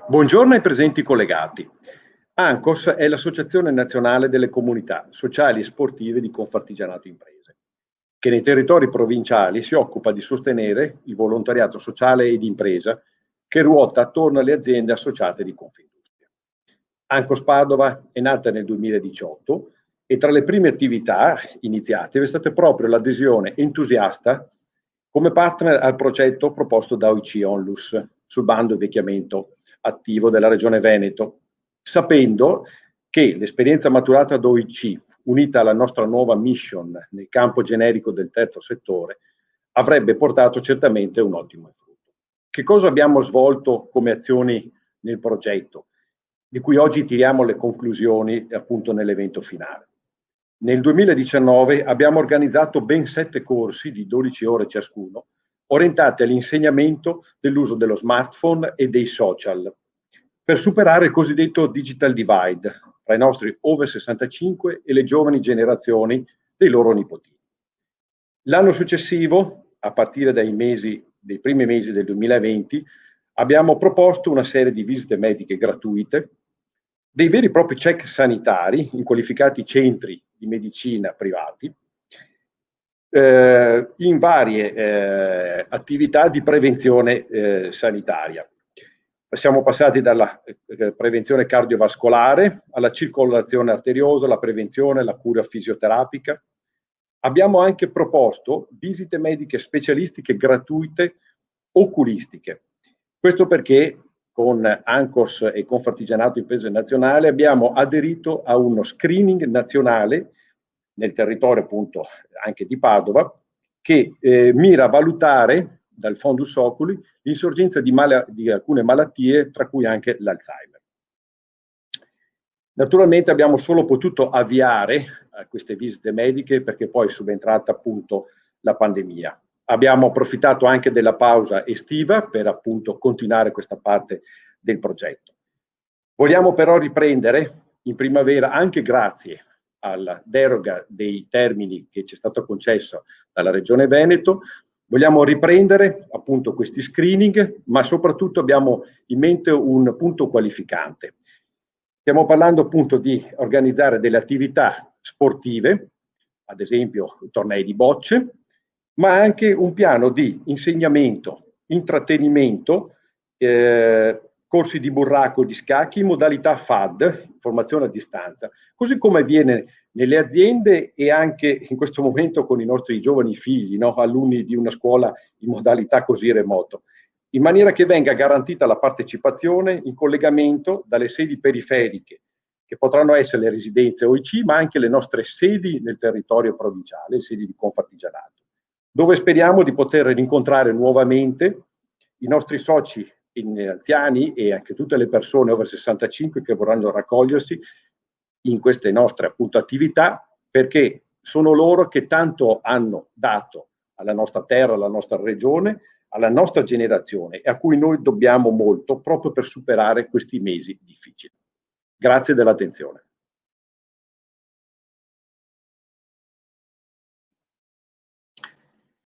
Buongiorno ai presenti collegati. ANCOS è l'Associazione Nazionale delle Comunità Sociali e Sportive di Confartigianato Imprese, che nei territori provinciali si occupa di sostenere il volontariato sociale e di impresa che ruota attorno alle aziende associate di Confindustria. ANCOS Padova è nata nel 2018 e tra le prime attività iniziative è stata proprio l'adesione entusiasta come partner al progetto proposto da OIC Onlus sul bando invecchiamento attivo della Regione Veneto, sapendo che l'esperienza maturata da OIC, unita alla nostra nuova mission nel campo generico del terzo settore, avrebbe portato certamente un ottimo frutto. Che cosa abbiamo svolto come azioni nel progetto, di cui oggi tiriamo le conclusioni appunto nell'evento finale? Nel 2019 abbiamo organizzato ben 7 corsi di 12 ore ciascuno, orientati all'insegnamento dell'uso dello smartphone e dei social, per superare il cosiddetto digital divide tra i nostri over 65 e le giovani generazioni dei loro nipotini. L'anno successivo, a partire dei primi mesi del 2020, abbiamo proposto una serie di visite mediche gratuite, dei veri e propri check sanitari in qualificati centri di medicina privati, in varie attività di prevenzione sanitaria. Siamo passati dalla prevenzione cardiovascolare alla circolazione arteriosa, alla prevenzione, alla cura fisioterapica. Abbiamo anche proposto visite mediche specialistiche gratuite oculistiche. Questo perché con ANCOS e Confartigianato Imprese Nazionale abbiamo aderito a uno screening nazionale nel territorio appunto anche di Padova che mira a valutare dal Fondus Oculi l'insorgenza di alcune malattie, tra cui anche l'Alzheimer. Naturalmente abbiamo solo potuto avviare queste visite mediche perché poi è subentrata appunto la pandemia. Abbiamo approfittato anche della pausa estiva per appunto continuare questa parte del progetto. Vogliamo però riprendere in primavera, anche grazie alla deroga dei termini che ci è stato concesso dalla Regione Veneto, vogliamo riprendere appunto questi screening, ma soprattutto abbiamo in mente un punto qualificante. Stiamo parlando appunto di organizzare delle attività sportive, ad esempio tornei di bocce, ma anche un piano di insegnamento, intrattenimento, corsi di burraco e di scacchi in modalità FAD, formazione a distanza, così come avviene nelle aziende e anche in questo momento con i nostri giovani figli, no? Alunni di una scuola in modalità così remoto, in maniera che venga garantita la partecipazione in collegamento dalle sedi periferiche, che potranno essere le residenze OIC, ma anche le nostre sedi nel territorio provinciale, sedi di Confartigianato, dove speriamo di poter rincontrare nuovamente i nostri soci anziani e anche tutte le persone over 65 che vorranno raccogliersi in queste nostre appunto attività, perché sono loro che tanto hanno dato alla nostra terra, alla nostra regione, alla nostra generazione e a cui noi dobbiamo molto proprio per superare questi mesi difficili. Grazie dell'attenzione.